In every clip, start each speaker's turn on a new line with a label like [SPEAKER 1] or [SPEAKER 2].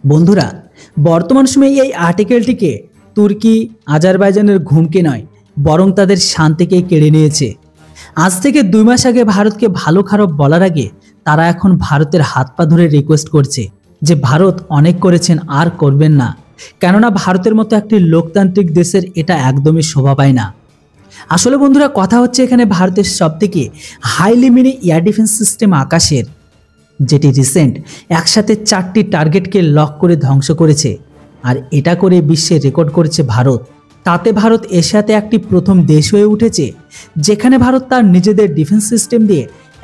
[SPEAKER 1] বন্ধুরা, বর্তমান সময়ে এই আর্টিকেলটিকে তুর্কি আজারবাইজানের ঘুমকে নয় বরং তাদের শান্তিকেই কেড়ে নিয়েছে। আজ থেকে 2 মাস আগে ভারতকে ভালো খারাপ বলার আগে তারা এখন ভারতের হাত পা ধরে রিকোয়েস্ট করছে যে ভারত অনেক করেছেন আর করবেন না, কেননা ভারতের মতো একটি লোকতান্ত্রিক দেশের এটা একদমই শোভা পায় না। আসলে বন্ধুরা, কথা হচ্ছে এখানে ভারতের সবথেকে highly mini air defence system আকাশের, যেটি রিসেন্ট একসাথে 4টি টার্গেটকে লক করে ধ্বংস করেছে। আর এটা করে বিশ্বে রেকর্ড করেছে ভারত। তাতে ভারত এশিয়াতে একটি প্রথম দেশ হয়ে উঠেছে যেখানে ভারত তার নিজেদের ডিফেন্স সিস্টেম দিয়ে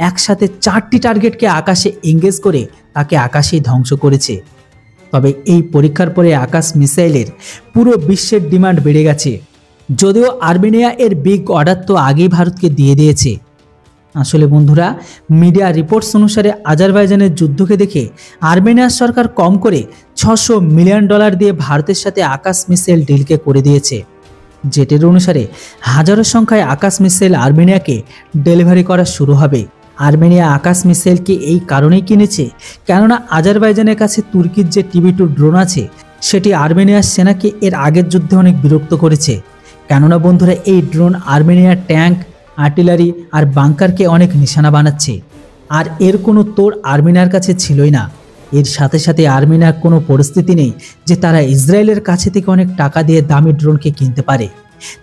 [SPEAKER 1] একসাথে 4টি টার্গেটকে আকাশে এঙ্গেজ করে তাকে আকাশেই ধ্বংস করেছে। তবে এই পরীক্ষার পরে আকাশ মিসাইলের পুরো বিশ্বের ডিমান্ড বেড়ে গেছে, যদিও আর্মেনিয়া এর বিগ অর্ডার তো আগেই ভারতকে দিয়ে দিয়েছে। আসলে বন্ধুরা, মিডিয়া রিপোর্টস অনুসারে আজারবাইজানের যুদ্ধকে দেখে আর্মেনিয়ার সরকার কম করে $600 মিলিয়ন দিয়ে ভারতের সাথে আকাশ মিসাইল ডিলকে করে দিয়েছে। যেটির অনুসারে হাজারো সংখ্যায় আকাশ মিসাইল আর্মেনিয়াকে ডেলিভারি করা শুরু হবে। আর্মেনিয়া আকাশ মিসাইলকে এই কারণেই কিনেছে কেননা আজারবাইজানের কাছে তুর্কির যে TB2 ড্রোন আছে সেটি আর্মেনিয়ার সেনাকে এর আগের যুদ্ধে অনেক বিরক্ত করেছে। কেননা বন্ধুরা, এই ড্রোন আর্মেনিয়ার ট্যাঙ্ক, আর্টিলারি আর বাংকারকে অনেক নিশানা বানাচ্ছে। আর এর কোনো তোড় আর্মেনিয়ার কাছে ছিলই না। এর সাথে সাথে আর্মেনিয়ার কোনো পরিস্থিতি নেই যে তারা ইসরায়েলের কাছে থেকে অনেক টাকা দিয়ে দামি ড্রোনকে কিনতে পারে।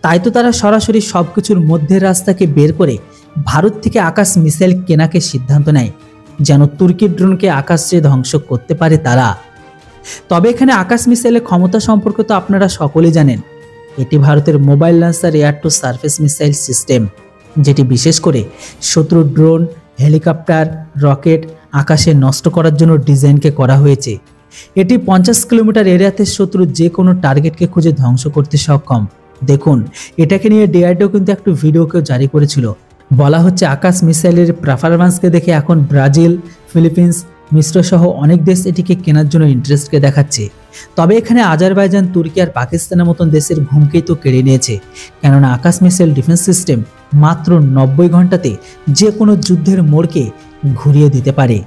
[SPEAKER 1] তাই তো তারা সরাসরি সব কিছুর মধ্যের রাস্তাকে বের করে ভারত থেকে আকাশ মিসাইল কেনাকে সিদ্ধান্ত নেয়, যেন তুর্কির ড্রোনকে আকাশে ধ্বংস করতে পারে তারা। তবে এখানে আকাশ মিসাইলের ক্ষমতা সম্পর্কে তো আপনারা সকলেই জানেন। এটি ভারতের mobile launcher air to surface missile system, যেটি বিশেষ করে শত্রু ড্রোন, হেলিকপ্টার, রকেট আকাশে নষ্ট করার জন্য ডিজাইনকে করা হয়েছে। এটি 50 কিলোমিটার এরিয়াতে শত্রুর যে কোনো টার্গেটকে খুঁজে ধ্বংস করতে সক্ষম। দেখুন, এটাকে নিয়ে ডিআরডিও কিন্তু একটু ভিডিওকেও জারি করেছিল। বলা হচ্ছে আকাশ মিসাইলের পারফরম্যান্সকে দেখে এখন ব্রাজিল, ফিলিপিন্স, মিশ্র সহ অনেক দেশ এটিকে কেনার জন্য ইন্টারেস্টকে দেখাচ্ছে। তবে এখানে আজারবাইজান, তুর্কি আর পাকিস্তানের মতন দেশের ঘুমকেই তো কেড়ে নিয়েছে, কেননা আকাশ মিসাইল ডিফেন্স সিস্টেম মাত্র 90 ঘন্টাতে যে কোনো যুদ্ধের মোড়কে ঘুরিয়ে দিতে পারে।